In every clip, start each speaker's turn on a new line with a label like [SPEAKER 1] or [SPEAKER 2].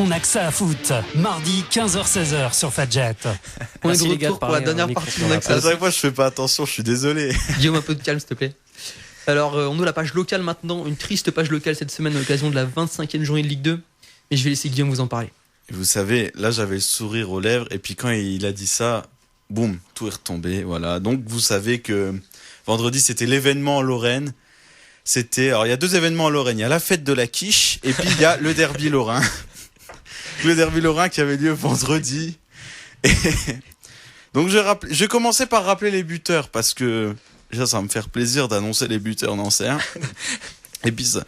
[SPEAKER 1] On a que ça à foot. Mardi 15h-16h sur Fadjet.
[SPEAKER 2] On est de retour pour la dernière partie.
[SPEAKER 3] À chaque fois, je fais pas attention, je suis désolé.
[SPEAKER 2] Guillaume, un peu de calme, s'il te plaît. Alors, on ouvre la page locale maintenant. Une triste page locale cette semaine à l'occasion de la 25e journée de Ligue 2. Et je vais laisser Guillaume vous en parler.
[SPEAKER 3] Vous savez, là, j'avais le sourire aux lèvres. Et puis quand il a dit ça, boum, tout est retombé. Voilà. Donc, vous savez que vendredi, c'était l'événement en Lorraine. Alors, il y a 2 événements en Lorraine. Il y a la fête de la quiche et puis il y a le derby lorrain. Le derby lorrain qui avait lieu vendredi. Et donc, je commençais par rappeler les buteurs parce que déjà, ça va me faire plaisir d'annoncer les buteurs d'Anser. Et puis ça.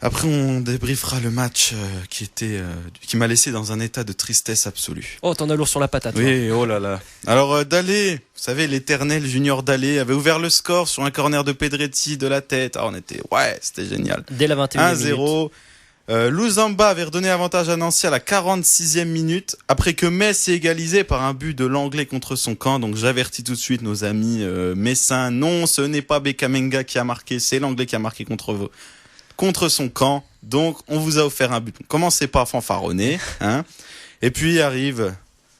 [SPEAKER 3] Après, on débriefera le match qui m'a laissé dans un état de tristesse absolue.
[SPEAKER 4] Oh, t'en as lourd sur la patate.
[SPEAKER 3] Oui, oh là là. Alors, Dallé, vous savez, l'éternel Junior Dallé avait ouvert le score sur un corner de Pedretti de la tête. Ah, c'était génial.
[SPEAKER 4] Dès la 21e
[SPEAKER 3] 1-0. Louzamba avait redonné avantage à Nancy à la 46e minute, après que Metz ait égalisé par un but de l'Anglais contre son camp. Donc j'avertis tout de suite nos amis messins. Non, ce n'est pas Bekamenga qui a marqué, c'est l'Anglais qui a marqué contre son camp. Donc on vous a offert un but. Commencez pas à fanfaronner. Et puis arrive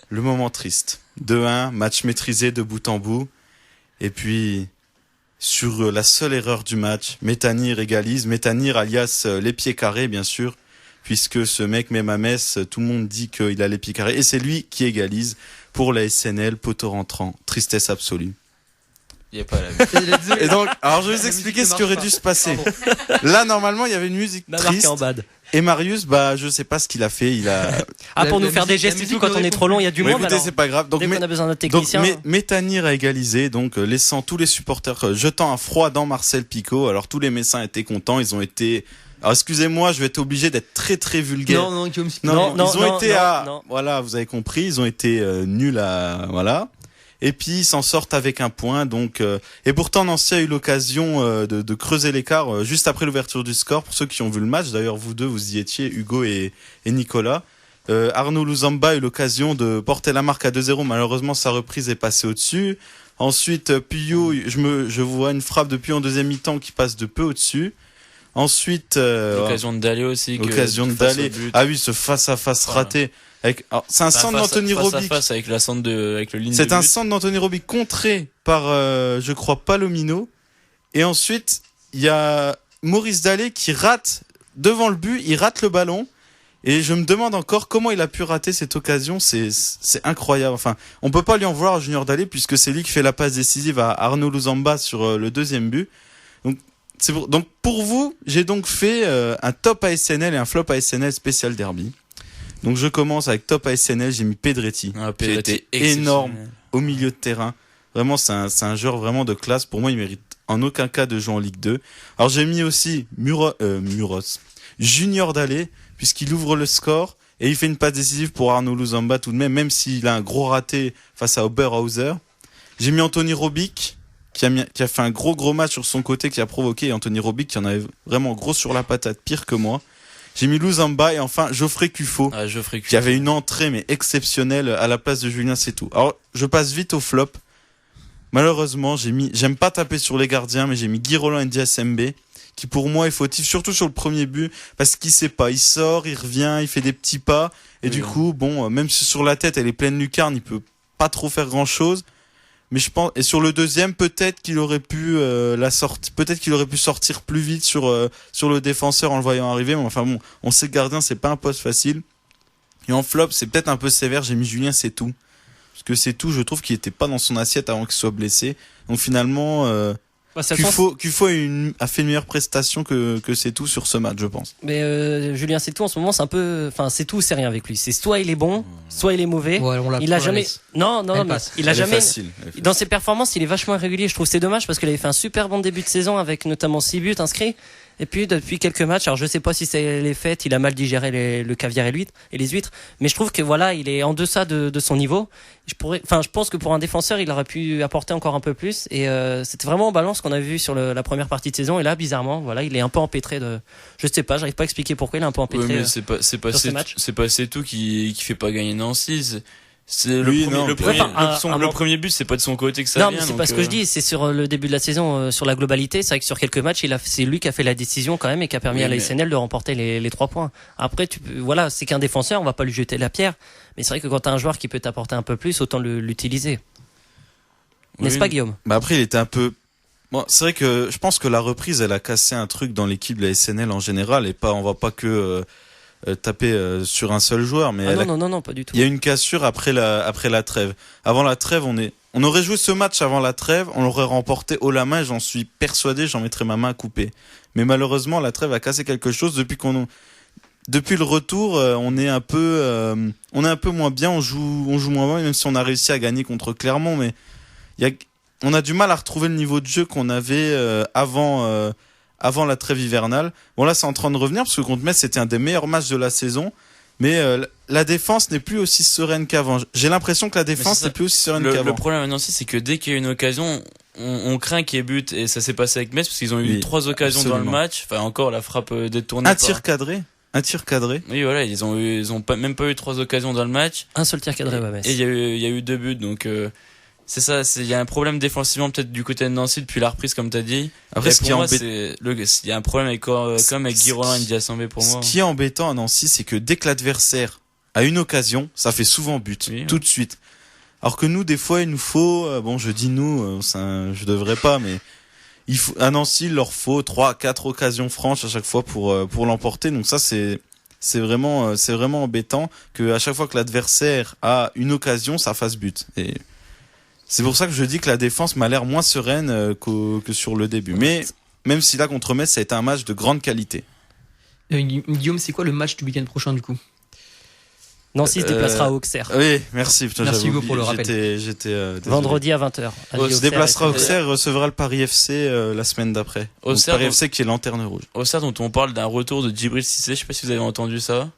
[SPEAKER 3] le moment triste. 2-1, match maîtrisé de bout en bout. Et puis, sur la seule erreur du match, Métanire égalise. Métanire alias les pieds carrés, bien sûr, puisque ce mec, même à Metz, tout le monde dit qu'il a les pieds carrés. Et c'est lui qui égalise pour la SNL, poteau rentrant. Tristesse absolue.
[SPEAKER 5] Il n'y a pas la
[SPEAKER 3] Et donc, alors je vais vous expliquer ce qui aurait dû se passer. Là, normalement, il y avait une musique triste.
[SPEAKER 4] En bad.
[SPEAKER 3] Et Marius, je sais pas ce qu'il a fait.
[SPEAKER 4] Pour nous faire des gestes et tout, quand on est trop long, il y a du monde.
[SPEAKER 3] Écoutez, c'est pas grave. Donc,
[SPEAKER 4] on a besoin d'un technicien.
[SPEAKER 3] Donc, Métanire a égalisé, donc, laissant tous les supporters, jetant un froid dans Marcel Picot. Alors, tous les Messins étaient contents. Ils ont été, alors, excusez-moi, je vais être obligé d'être très, très vulgaire.
[SPEAKER 2] Non, Guillaume,
[SPEAKER 3] voilà, vous avez compris. Ils ont été, nuls voilà. Et puis ils s'en sortent avec un point. Donc et pourtant Nancy a eu l'occasion de creuser l'écart juste après l'ouverture du score. Pour ceux qui ont vu le match, d'ailleurs vous deux vous y étiez, Hugo et Nicolas. Arnaud Louzamba a eu l'occasion de porter la marque à 2-0. Malheureusement sa reprise est passée au-dessus. Ensuite Puyou, je vois une frappe de Puyou en deuxième mi-temps qui passe de peu au-dessus. Ensuite
[SPEAKER 5] l'occasion de Dallé aussi.
[SPEAKER 3] L'occasion de Dallé. Ah oui, ce face à face raté. C'est un centre d'Anthony Robic.
[SPEAKER 5] Face avec la centre avec le ligne de but.
[SPEAKER 3] C'est un centre d'Anthony Robic contré par, je crois, Palomino. Et ensuite, il y a Maurice Dallé qui rate devant le but, il rate le ballon. Et je me demande encore comment il a pu rater cette occasion. C'est incroyable. Enfin, on peut pas lui en vouloir à Junior Dallé puisque c'est lui qui fait la passe décisive à Arnaud Louzamba sur le deuxième but. Donc pour vous, j'ai donc fait un top ASNL et un flop ASNL spécial derby. Donc je commence avec top ASNL, j'ai mis Pedretti, qui a été énorme au milieu de terrain. Vraiment, c'est un joueur vraiment de classe. Pour moi, il mérite en aucun cas de jouer en Ligue 2. Alors j'ai mis aussi Junior Dallé, puisqu'il ouvre le score et il fait une passe décisive pour Arnaud Louzamba tout de même s'il a un gros raté face à Oberhauser. J'ai mis Anthony Robic, qui a fait un gros match sur son côté, qui a provoqué, et Anthony Robic qui en avait vraiment gros sur la patate, pire que moi. J'ai mis Louzamba et enfin Geoffrey Cuffot, qui avait une entrée mais exceptionnelle à la place de Julien Setou. Alors je passe vite au flop. Malheureusement, j'aime pas taper sur les gardiens, mais j'ai mis Guy Roland et Ndiasembe, qui pour moi est fautif, surtout sur le premier but, parce qu'il sait pas, il sort, il revient, il fait des petits pas, et du coup, même si sur la tête elle est pleine lucarne, il peut pas trop faire grand chose. Mais je pense, et sur le deuxième, peut-être qu'il aurait pu sortir plus vite sur le défenseur en le voyant arriver. Mais enfin bon, on sait que gardien c'est pas un poste facile. Et en flop, c'est peut-être un peu sévère. J'ai mis Julien Setou, parce que Setou, je trouve qu'il était pas dans son assiette avant qu'il soit blessé. Donc finalement, Cuffot a fait une meilleure prestation que Setou sur ce match, je pense.
[SPEAKER 4] Mais Julien Setou en ce moment, c'est un peu, enfin Setou, c'est rien avec lui. C'est soit il est bon, soit il est mauvais.
[SPEAKER 2] Ouais,
[SPEAKER 4] il a jamais. Non, mais il a jamais.
[SPEAKER 3] Facile.
[SPEAKER 4] Dans ses performances, il est vachement irrégulier. Je trouve c'est dommage parce qu'il avait fait un super bon début de saison avec notamment 6 buts inscrits. Et puis depuis quelques matchs, alors je sais pas si c'est les fêtes, il a mal digéré le caviar et les huîtres, mais je trouve que voilà, il est en deçà de son niveau. Je pense que pour un défenseur, il aurait pu apporter encore un peu plus. Et c'était vraiment en balance qu'on a vu sur la première partie de saison. Et là, bizarrement, voilà, il est un peu empêtré de. Je sais pas, j'arrive pas à expliquer pourquoi il est un peu empêtré.
[SPEAKER 5] Mais c'est pas Setou qui fait pas gagner Nancy. C'est
[SPEAKER 3] Oui, non,
[SPEAKER 5] le premier,
[SPEAKER 4] enfin,
[SPEAKER 5] le premier but, c'est pas de son côté que ça
[SPEAKER 4] Non,
[SPEAKER 5] vient.
[SPEAKER 4] mais c'est
[SPEAKER 5] donc,
[SPEAKER 4] pas ce que je dis, c'est sur le début de la saison, sur la globalité. C'est vrai que sur quelques matchs, c'est lui qui a fait la décision quand même et qui a permis
[SPEAKER 5] Oui,
[SPEAKER 4] à la
[SPEAKER 5] mais-
[SPEAKER 4] SNL de remporter les 3 points. Après, voilà, c'est qu'un défenseur, on va pas lui jeter la pierre. Mais c'est vrai que quand t'as un joueur qui peut t'apporter un peu plus, autant l'utiliser. N'est-ce
[SPEAKER 5] Oui.
[SPEAKER 4] pas, Guillaume?
[SPEAKER 3] Bah après, il était un peu. Bon, c'est vrai que je pense que la reprise, elle a cassé un truc dans l'équipe de la SNL en général, et pas, on va pas que taper sur un seul joueur, mais
[SPEAKER 4] Ah non, pas du tout.
[SPEAKER 3] il y a eu une cassure après la trêve. Avant la trêve, on aurait joué ce match avant la trêve, on l'aurait remporté haut la main, j'en suis persuadé, j'en mettrais ma main à couper. Mais malheureusement, la trêve a cassé quelque chose depuis le retour, on est un peu moins bien, on joue moins bien, même si on a réussi à gagner contre Clermont, mais on a du mal à retrouver le niveau de jeu qu'on avait avant la trêve hivernale. Bon là, c'est en train de revenir parce que contre Metz, c'était un des meilleurs matchs de la saison. Mais la défense n'est plus aussi sereine qu'avant. J'ai l'impression que la défense n'est plus aussi sereine
[SPEAKER 5] Le
[SPEAKER 3] qu'avant.
[SPEAKER 5] problème maintenant aussi, c'est que dès qu'il y a une occasion, on craint qu'il y ait but, et ça s'est passé avec Metz parce qu'ils ont eu
[SPEAKER 3] Oui,
[SPEAKER 5] 3 occasions dans le
[SPEAKER 3] absolument.
[SPEAKER 5] match. Enfin, encore la frappe détournée.
[SPEAKER 3] Un tir cadré.
[SPEAKER 5] Oui, voilà, ils ont même pas eu 3 occasions dans le match.
[SPEAKER 4] Un seul tir cadré, ouais, Metz.
[SPEAKER 5] Et il y a eu 2 buts, donc c'est ça. Il y a un problème défensivement peut-être du côté de Nancy depuis la reprise, comme t'as dit.
[SPEAKER 3] Après,
[SPEAKER 5] Et
[SPEAKER 3] ce
[SPEAKER 5] pour
[SPEAKER 3] qui est
[SPEAKER 5] moi,
[SPEAKER 3] embêtant,
[SPEAKER 5] il y a un problème avec comme avec Guy Roland et Ndiassambé pour moi.
[SPEAKER 3] ce qui est embêtant à Nancy, c'est que dès que l'adversaire a une occasion, ça fait souvent but,
[SPEAKER 5] Oui,
[SPEAKER 3] tout de suite. Alors que nous, des fois, il nous faut, bon, je dis nous, je devrais pas, mais à Nancy, il leur faut 3-4 occasions franches à chaque fois pour l'emporter. Donc ça, c'est vraiment embêtant que à chaque fois que l'adversaire a une occasion, ça fasse but. Et c'est pour ça que je dis que la défense m'a l'air moins sereine que sur le début. Mais même si là contre Metz, ça a été un match de grande qualité.
[SPEAKER 2] Guillaume, c'est quoi le match du week-end prochain du coup?
[SPEAKER 4] Nancy se déplacera à Auxerre.
[SPEAKER 3] Oui, merci. Putain,
[SPEAKER 2] Merci
[SPEAKER 3] j'avais
[SPEAKER 2] Hugo pour le
[SPEAKER 3] oublié.
[SPEAKER 2] rappel.
[SPEAKER 3] J'étais désolé.
[SPEAKER 4] Vendredi à 20h.
[SPEAKER 3] On se déplacera à Auxerre et recevra le Paris FC la semaine d'après. Donc,
[SPEAKER 5] Auxerre,
[SPEAKER 3] Paris
[SPEAKER 5] donc-
[SPEAKER 3] FC qui est lanterne rouge.
[SPEAKER 5] Auxerre, dont on parle d'un retour de Djibril Cissé, je sais pas si vous avez entendu ça.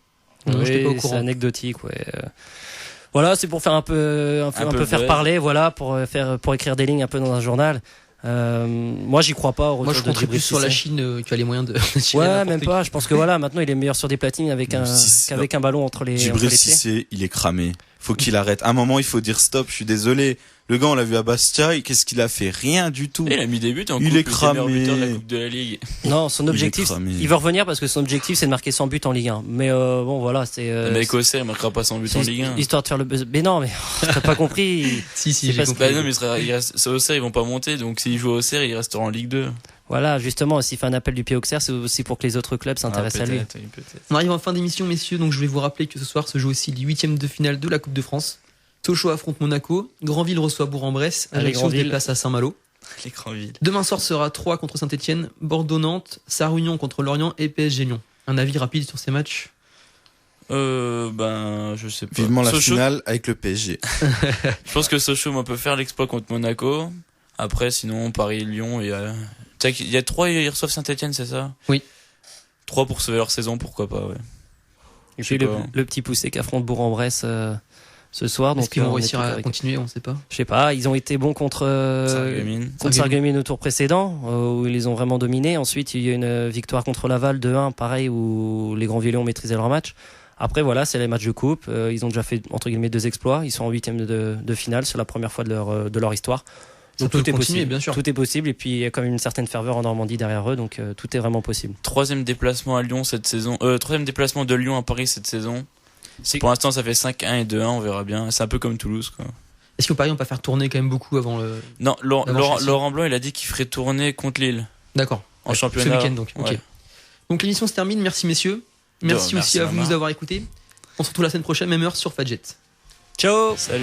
[SPEAKER 2] Non, j'étais pas au
[SPEAKER 4] Oui, c'est
[SPEAKER 2] courant.
[SPEAKER 4] anecdotique, ouais. Voilà, c'est pour faire un peu faire
[SPEAKER 5] buzz.
[SPEAKER 4] parler, voilà, pour écrire des lignes un peu dans un journal. Moi, j'y crois pas au retour
[SPEAKER 2] Moi, je
[SPEAKER 4] de
[SPEAKER 2] compterais
[SPEAKER 4] Djibril
[SPEAKER 2] plus sur la
[SPEAKER 4] Cissé.
[SPEAKER 2] Chine qui a les moyens de.
[SPEAKER 4] Ouais, même pas. Je pense que voilà, maintenant, il est meilleur sur des platines qu'avec un ballon entre les
[SPEAKER 3] Djibril
[SPEAKER 4] pieds.
[SPEAKER 3] Cissé, il est cramé. Faut qu'il arrête. À un moment, il faut dire stop. Je suis désolé. Le gars, on l'a vu à Bastia. Qu'est-ce qu'il a fait? Rien du tout.
[SPEAKER 5] Et il a mis des buts en
[SPEAKER 3] Il
[SPEAKER 5] coupe,
[SPEAKER 3] est cramé.
[SPEAKER 5] meilleur buteur de la Coupe de la Ligue.
[SPEAKER 4] Non, son
[SPEAKER 3] Il est
[SPEAKER 4] objectif,
[SPEAKER 3] cramé.
[SPEAKER 4] il veut revenir parce que son objectif, c'est de marquer 100 buts en Ligue 1. Mais bon, voilà, c'est.
[SPEAKER 5] Mais avec Auxerre, il marquera pas 100 buts en Ligue 1.
[SPEAKER 4] Histoire de faire le buzz. Mais non, mais t'as pas compris.
[SPEAKER 2] Si,
[SPEAKER 4] C'est
[SPEAKER 2] j'ai
[SPEAKER 4] parce
[SPEAKER 2] compris.
[SPEAKER 5] Bah non, mais il reste, Auxerre, ils vont pas monter, donc s'ils jouent au Auxerre, ils resteront en Ligue 2.
[SPEAKER 4] Voilà, justement, s'il fait un appel du pied Auxerre, c'est aussi pour que les autres clubs s'intéressent à lui.
[SPEAKER 5] Peut-être.
[SPEAKER 2] On arrive en fin d'émission, messieurs, donc je vais vous rappeler que ce soir se joue aussi les 8e de finale de la Coupe de France. Sochaux affronte Monaco, Granville reçoit Bourg-en-Bresse,
[SPEAKER 4] Allez,
[SPEAKER 2] Ajaccio se
[SPEAKER 4] Granville.
[SPEAKER 2] déplace à Saint-Malo.
[SPEAKER 5] L'écran vide.
[SPEAKER 2] Demain soir sera 3 contre Saint-Etienne, Bordeaux-Nantes, Sarre-Union contre Lorient et PSG-Lyon. Un avis rapide sur ces matchs?
[SPEAKER 5] Je sais pas.
[SPEAKER 3] Vivement la
[SPEAKER 5] Sochaux,
[SPEAKER 3] finale avec le PSG.
[SPEAKER 5] je pense que Sochaux, moi, peut faire l'exploit contre Monaco. Après, sinon, Paris-Lyon, il y a 3, ils reçoivent Saint-Etienne, c'est ça?
[SPEAKER 2] Oui.
[SPEAKER 5] 3 pour sauver leur saison, pourquoi pas, ouais.
[SPEAKER 4] Et
[SPEAKER 5] Je sais
[SPEAKER 4] puis
[SPEAKER 5] pas.
[SPEAKER 4] le petit poussé qu'affronte Bourg-en-Bresse ce soir.
[SPEAKER 2] Est-ce
[SPEAKER 4] Donc
[SPEAKER 2] qu'ils vont
[SPEAKER 4] on est
[SPEAKER 2] réussir
[SPEAKER 4] tout
[SPEAKER 2] à
[SPEAKER 4] correct.
[SPEAKER 2] continuer? On sait pas.
[SPEAKER 4] Je sais pas, ils ont été bons contre
[SPEAKER 5] Sarreguemines.
[SPEAKER 4] Sarreguemines au tour précédent, où ils les ont vraiment dominés. Ensuite, il y a eu une victoire contre Laval 2-1, pareil, où les Granvillais ont maîtrisé leur match. Après, voilà, c'est les matchs de coupe. Ils ont déjà fait, entre guillemets, 2 exploits. Ils sont en 8e de finale. C'est la première fois de leur histoire.
[SPEAKER 2] Ça
[SPEAKER 4] Donc
[SPEAKER 2] peut
[SPEAKER 4] tout est
[SPEAKER 2] continuer,
[SPEAKER 4] possible.
[SPEAKER 2] bien sûr.
[SPEAKER 4] Tout est possible. Et puis, il y a quand même une certaine ferveur en Normandie derrière eux. Donc, tout est vraiment possible.
[SPEAKER 5] 3e déplacement à Lyon cette saison. 3e déplacement de Lyon à Paris cette saison. Pour l'instant, ça fait 5-1 et 2-1, on verra bien. C'est un peu comme Toulouse, quoi.
[SPEAKER 2] Est-ce que Paris on peut faire tourner quand même beaucoup avant le.
[SPEAKER 5] Non,
[SPEAKER 2] D'abord, Chelsea.
[SPEAKER 5] Laurent Blanc, il a dit qu'il ferait tourner contre Lille.
[SPEAKER 2] D'accord.
[SPEAKER 5] En
[SPEAKER 2] Ouais,
[SPEAKER 5] championnat.
[SPEAKER 2] Ce week-end donc. Ok.
[SPEAKER 5] Ouais.
[SPEAKER 2] Donc l'émission se termine. Merci messieurs. Merci
[SPEAKER 5] Merci,
[SPEAKER 2] aussi à vous de
[SPEAKER 5] Mama.
[SPEAKER 2] nous avoir écoutés. On se retrouve la semaine prochaine, même heure sur Fadjet.
[SPEAKER 4] Ciao!
[SPEAKER 5] Salut.